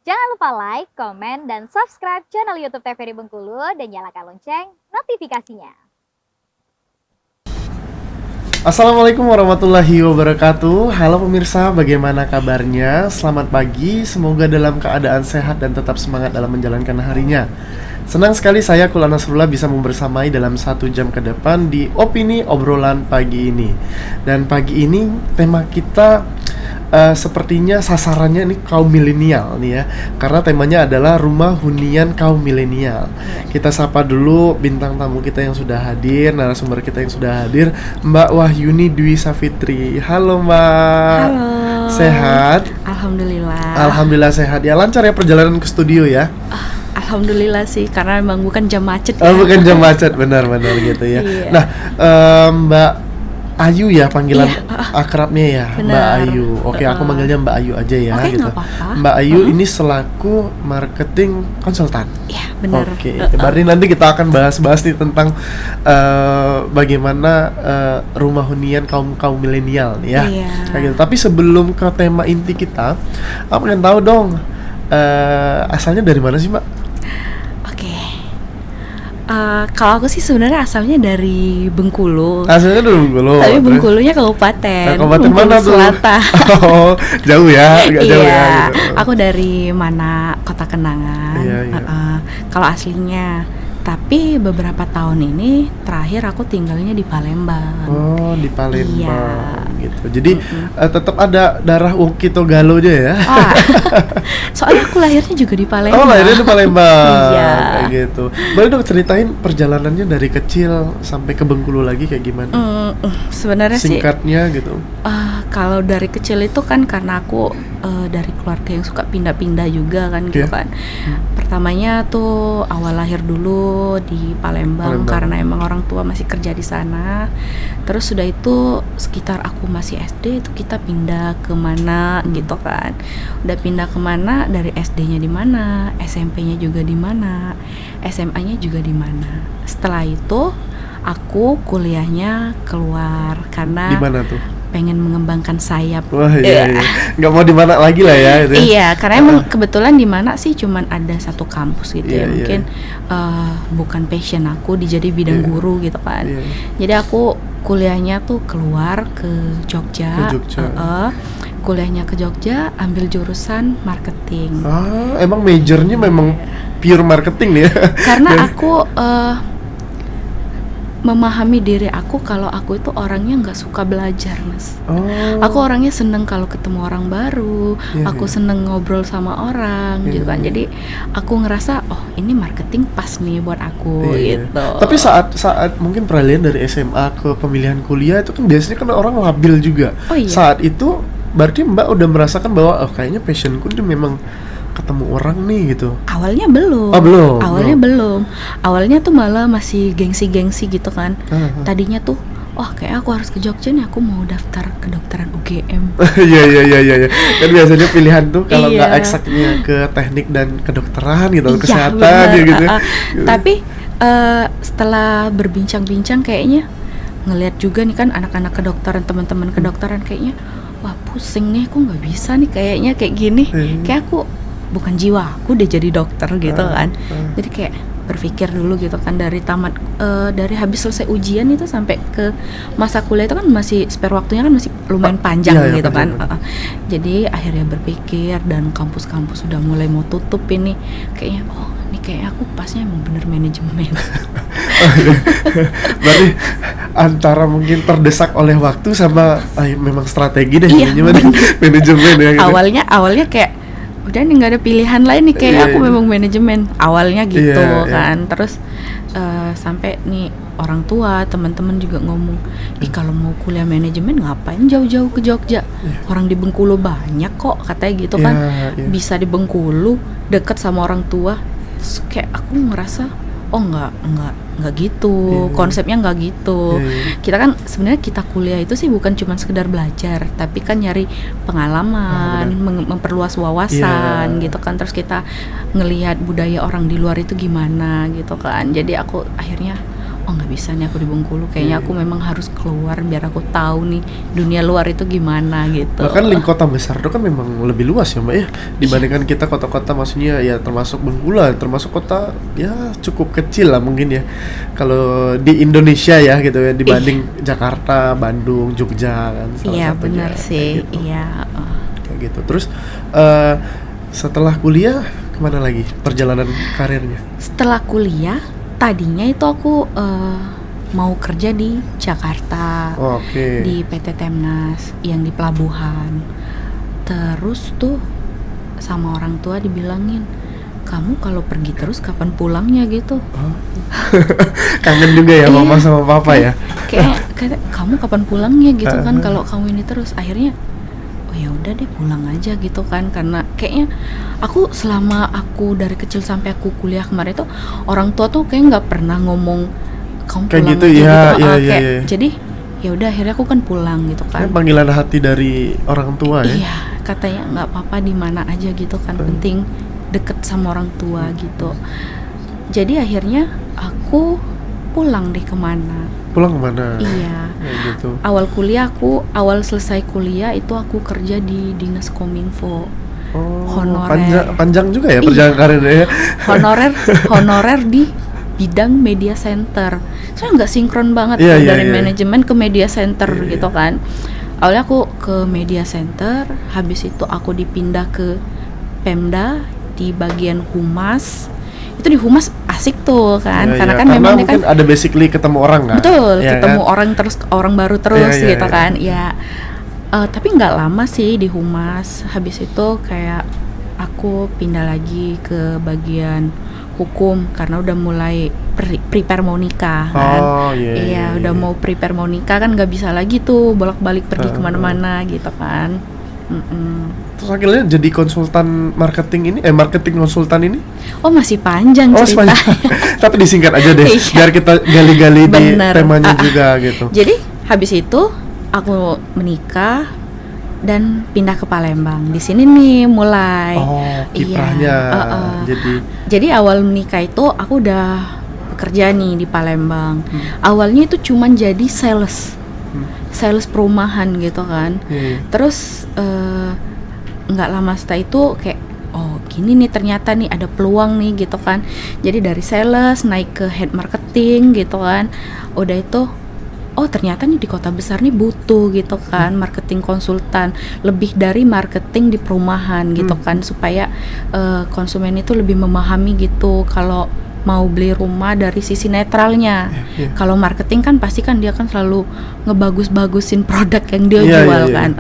Jangan lupa like, komen, dan subscribe channel YouTube TVRI Bengkulu dan nyalakan lonceng notifikasinya. Assalamualaikum warahmatullahi wabarakatuh. Halo pemirsa, bagaimana kabarnya? Selamat pagi, semoga dalam keadaan sehat dan tetap semangat dalam menjalankan harinya. Senang sekali saya Kul Nasrullah bisa membersamai dalam 1 jam ke depan di Opini Obrolan Pagi ini. Dan pagi ini tema kita sepertinya sasarannya ini kaum milenial nih ya, karena temanya adalah rumah hunian kaum milenial. Kita sapa dulu bintang tamu kita yang sudah hadir, narasumber kita yang sudah hadir, Mbak Wahyuni Dwi Safitri. Halo Mbak. Halo. Sehat? Alhamdulillah. Alhamdulillah sehat ya. Lancar ya perjalanan ke studio ya? Alhamdulillah sih, karena memang bukan jam macet ya. Oh, bukan jam macet, benar-benar gitu ya. Iya. Nah, Mbak Ayu ya panggilan akrabnya ya, Benar. Mbak Ayu. Oke, aku manggilnya Mbak Ayu aja ya, Oke, gitu. nggak apa-apa. Mbak Ayu ini selaku marketing konsultan. Iya, benar. Oke, berarti nanti kita akan bahas-bahas nih tentang bagaimana rumah hunian kaum milenial nih ya. Iya. Kayak gitu. Tapi sebelum ke tema inti kita, aku pengen tahu dong, asalnya dari mana sih Mbak? Oke. Kalau aku sih sebenarnya asalnya dari Bengkulu. Asalnya dari Bengkulu. Tapi terus? Bengkulunya kabupaten. Kabupaten Bengkulu mana tuh? Selatan. Oh, jauh ya, agak jauh ya. Iya. Gitu. Aku dari mana? Kota Kenangan. Iya, iya. Kalau aslinya. Tapi beberapa tahun ini terakhir aku tinggalnya di Palembang. Oh, di Palembang Iya. gitu. Jadi tetap ada darah Ukito Galo aja ya. Ah, soalnya aku lahirnya juga di Palembang. Oh, lahirnya di Palembang. Iya. Kayak gitu. Boleh dong ceritain perjalanannya dari kecil sampai ke Bengkulu lagi kayak gimana? Sebenarnya sih Singkatnya gitu. kalau dari kecil itu kan karena aku dari keluarga yang suka pindah-pindah juga kan gitu Oke. kan. Pertamanya tuh awal lahir dulu di Palembang karena emang orang tua masih kerja di sana. Terus sudah itu sekitar aku masih SD itu kita pindah ke mana gitu kan. Udah pindah kemana, dari SD-nya di mana, SMP-nya juga di mana, SMA-nya juga di mana. Setelah itu aku kuliahnya keluar karena Di mana tuh? pengen mengembangkan sayap. Wah, iya. Nggak mau di mana lagi lah ya itu. Iya, karena emang kebetulan di mana sih cuman ada satu kampus gitu Iya, ya. Mungkin bukan passion aku di jadi bidang guru gitu kan. Iya. Jadi aku kuliahnya tuh keluar ke Jogja. Ke Jogja. Kuliahnya ke Jogja, ambil jurusan marketing. Emang majornya memang pure marketing nih ya? Karena aku memahami diri aku kalau aku itu orangnya nggak suka belajar, Mas. Oh. Aku orangnya seneng kalau ketemu orang baru, Iya, aku iya. seneng ngobrol sama orang Iya, gitu kan. iya. Jadi aku ngerasa oh ini marketing pas nih buat aku Iya. gitu. Tapi saat mungkin peralihan dari SMA ke pemilihan kuliah itu kan biasanya kan orang labil juga. Oh, iya. Saat itu berarti Mbak udah merasakan bahwa kayaknya passionku ini memang ketemu orang nih gitu. Awalnya belum. Oh, belum, Awalnya belum. Awalnya tuh malah masih gengsi-gengsi gitu kan. Tadinya tuh kayak aku harus ke Jogja nih, aku mau daftar kedokteran UGM. Iya. Kan biasanya pilihan tuh kalau nggak Iya. eksaknya ke teknik dan kedokteran gitu, Iya, kesehatan bener. gitu. Tapi setelah berbincang-bincang kayaknya ngelihat juga nih kan anak-anak kedokteran, teman-teman kedokteran kayaknya wah pusing nih, aku nggak bisa nih kayaknya kayak gini. Kayak aku bukan jiwa aku udah jadi dokter gitu kan. Jadi kayak berpikir dulu gitu kan dari dari habis selesai ujian itu sampai ke masa kuliah itu kan masih spare waktunya kan masih lumayan panjang Iya, gitu panjang. kan. Jadi akhirnya berpikir dan kampus-kampus sudah mulai mau tutup ini kayaknya ini kayak aku pasnya emang bener manajemen. Berarti antara mungkin terdesak oleh waktu sama memang strategi deh Iya, manajemen ya gitu. Awalnya kayak udah nih nggak ada pilihan lain nih kayak Iya, aku iya. memang manajemen awalnya gitu Iya, iya. kan. Terus sampai nih orang tua teman-teman juga ngomong kalau mau kuliah manajemen ngapain jauh-jauh ke Jogja, orang di Bengkulu banyak kok katanya gitu kan. Iya. Bisa di Bengkulu deket sama orang tua. Terus kayak aku ngerasa nggak gitu, konsepnya nggak gitu. Kita kan sebenarnya kita kuliah itu sih bukan cuma sekedar belajar, tapi kan nyari pengalaman, memperluas wawasan gitu kan. Terus kita ngelihat budaya orang di luar itu gimana gitu kan. Jadi aku akhirnya oh nggak bisa nih aku di Bengkulu, kayaknya Iya. aku memang harus keluar biar aku tahu nih dunia luar itu gimana gitu. Bahkan link kota besar itu kan memang lebih luas ya Mbak ya, dibandingkan kita kota-kota, maksudnya ya termasuk Bengkulu, termasuk kota ya cukup kecil lah mungkin ya kalau di Indonesia ya gitu ya, dibanding Jakarta, Bandung, Jogja kan salah Iya satunya, benar kayak sih, gitu. iya. Kayak gitu. Terus setelah kuliah kemana lagi perjalanan karirnya? Setelah kuliah, tadinya itu aku mau kerja di Jakarta, Oke. di PT Temnas yang di pelabuhan. Terus tuh sama orang tua dibilangin, kamu kalau pergi terus kapan pulangnya gitu. Kangen juga ya mama Iya. sama papa ya. Kayak kamu kapan pulangnya gitu kan kalau kamu ini terus. Akhirnya oh ya udah deh pulang aja gitu kan, karena kayaknya aku selama aku dari kecil sampai aku kuliah kemarin tuh orang tua tuh kayak nggak pernah ngomong kamu Kayak pulang gitu, aja iya, gitu. iya, Kayak, iya. jadi ya udah akhirnya aku kan pulang gitu Ini kan. panggilan hati dari orang tua ya. Iya, katanya nggak apa-apa di mana aja gitu kan, penting deket sama orang tua gitu. Jadi akhirnya aku pulang deh kemana. Pulang kemana? Iya. Kayak gitu. Awal selesai kuliah itu aku kerja di Dinas Kominfo. Oh, Honorer. panjang juga ya Iya. perjalanan karirnya ya. Honorer di bidang media center. Soalnya nggak sinkron banget Iya, tuh, iya, dari iya. manajemen ke media center Iya, gitu kan. Awalnya aku ke media center, habis itu aku dipindah ke Pemda di bagian humas. Itu di humas asik tuh kan, Iya, karena iya. kan memang dia mungkin kan ada basically ketemu orang kan. betul, Iya ketemu kan? orang baru terus Iya, iya, gitu iya. kan. Ya tapi nggak lama sih di humas. Habis itu kayak aku pindah lagi ke bagian hukum karena udah mulai prepare mau nikah kan. Oh iya. Iya, udah mau prepare mau nikah kan nggak bisa lagi tuh bolak-balik pergi kemana-mana gitu kan. Terus akhirnya jadi konsultan marketing ini, marketing konsultan ini? Oh masih panjang Oh cerita. sepanjang. Tapi disingkat aja deh, Iya. biar kita gali-gali di Bener. temanya juga gitu. Jadi habis itu aku menikah dan pindah ke Palembang. Di sini nih mulai. Oh, kiprahnya. Iya, Jadi awal menikah itu aku udah bekerja nih di Palembang. Awalnya itu cuman jadi sales perumahan gitu kan. Iya. Terus nggak lama setelah itu kayak oh gini nih ternyata nih ada peluang nih gitu kan. Jadi dari sales naik ke head marketing gitu kan. Udah itu oh ternyata nih di kota besar nih butuh gitu kan marketing konsultan, lebih dari marketing di perumahan gitu kan, supaya konsumen itu lebih memahami gitu kalau mau beli rumah dari sisi netralnya. Iya. Kalau marketing kan pasti kan dia kan selalu ngebagus-bagusin produk yang dia Iya, jual iya, kan.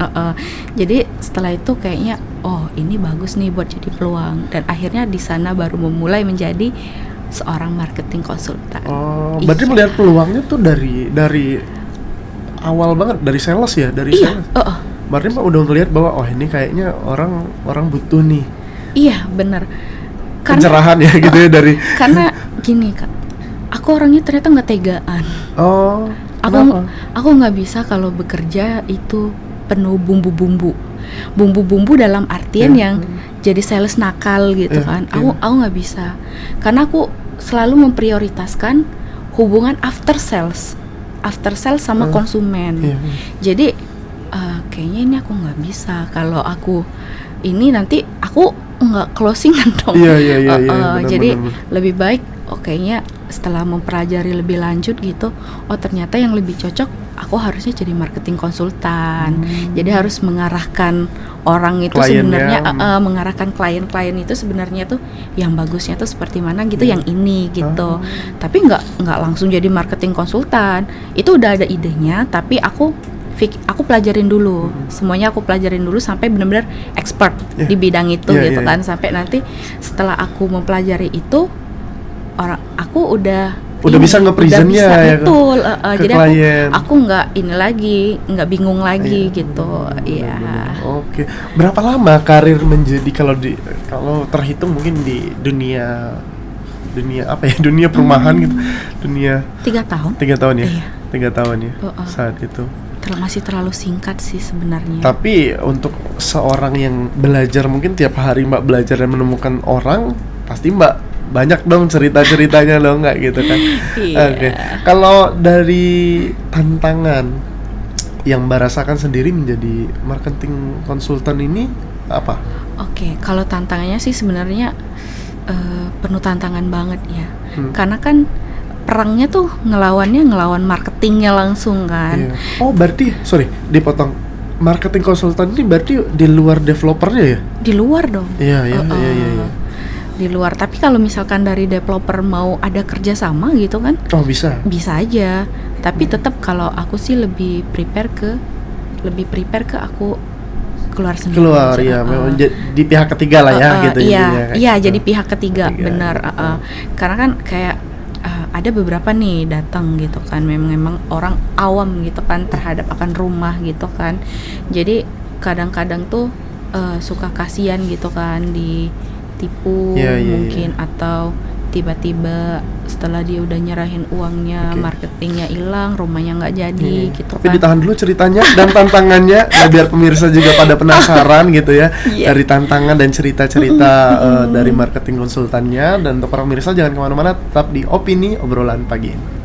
Jadi setelah itu kayaknya oh ini bagus nih buat jadi peluang, dan akhirnya di sana baru memulai menjadi seorang marketing konsultan. Oh, berarti Iya. melihat peluangnya tuh dari awal banget, dari sales ya, dari Iya, sales. Berarti Mbak udah ngelihat bahwa oh ini kayaknya orang butuh nih iya bener. pencerahan ya gitu ya dari. Karena gini Kak, aku orangnya ternyata nggak tegaan. Oh, Aku kenapa? aku nggak bisa kalau bekerja itu penuh bumbu-bumbu dalam artian Iya. yang jadi sales nakal gitu Iya, kan. iya. Aku nggak bisa, karena aku selalu memprioritaskan hubungan after sales sama konsumen. Iya. Jadi kayaknya ini aku nggak bisa. Kalau aku ini nanti aku nggak closingan dong. Iya, benar, Jadi benar. lebih baik kayaknya setelah mempelajari lebih lanjut gitu, ternyata yang lebih cocok aku harusnya jadi marketing konsultan. Jadi harus mengarahkan orang itu Kliennya. sebenarnya mengarahkan klien-klien itu sebenarnya tuh yang bagusnya tuh seperti mana gitu, yang ini gitu. Tapi nggak langsung jadi marketing konsultan. Itu udah ada idenya, tapi aku pelajarin dulu, semuanya aku pelajarin dulu sampai benar-benar expert Yeah. di bidang itu Yeah, gitu yeah, kan. Sampai nanti setelah aku mempelajari itu, aku udah bisa nge-presentnya ya ke- betul. ke Jadi klien. aku nggak ini lagi, nggak bingung lagi gitu. Iya. Oke. Berapa lama karir menjadi kalau terhitung mungkin di dunia apa ya? Dunia perumahan gitu. Dunia 3 tahun. 3 tahun ya. Iya. 3 tahun ya. Saat itu. Masih terlalu singkat sih sebenarnya. Tapi untuk seorang yang belajar, mungkin tiap hari Mbak belajar dan menemukan orang, pasti Mbak banyak dong cerita-ceritanya dong nggak gitu kan. Iya. Oke. Kalau dari tantangan yang Mbak rasakan sendiri menjadi marketing konsultan ini apa? Oke, kalau tantangannya sih sebenarnya penuh tantangan banget ya. Karena kan perangnya tuh ngelawan marketingnya langsung kan. Iya. Oh berarti, sorry dipotong, marketing konsultan ini berarti di luar developernya ya? Di luar dong. Iya. Di luar. Tapi kalau misalkan dari developer mau ada kerjasama gitu kan, Oh bisa? bisa aja. Tapi tetap kalau aku sih lebih prepare ke aku keluar sendiri. Keluar aja. ya, memang di pihak ketiga lah ya gitu Iya, intinya, kayak iya gitu. jadi pihak ketiga, Ketiga, benar. gitu. Karena kan kayak ada beberapa nih datang gitu kan, memang orang awam gitu kan terhadap akan rumah gitu kan. Jadi kadang-kadang tuh suka kasihan gitu kan, ditipu Iya. mungkin, atau tiba-tiba setelah dia udah nyerahin uangnya, Oke. marketingnya hilang, rumahnya nggak jadi gitu Tapi kan. ditahan dulu ceritanya dan tantangannya, nah biar pemirsa juga pada penasaran gitu ya, Iya. dari tantangan dan cerita-cerita dari marketing konsultannya. Dan untuk para pemirsa jangan kemana-mana, tetap di Opini Obrolan Pagi ini.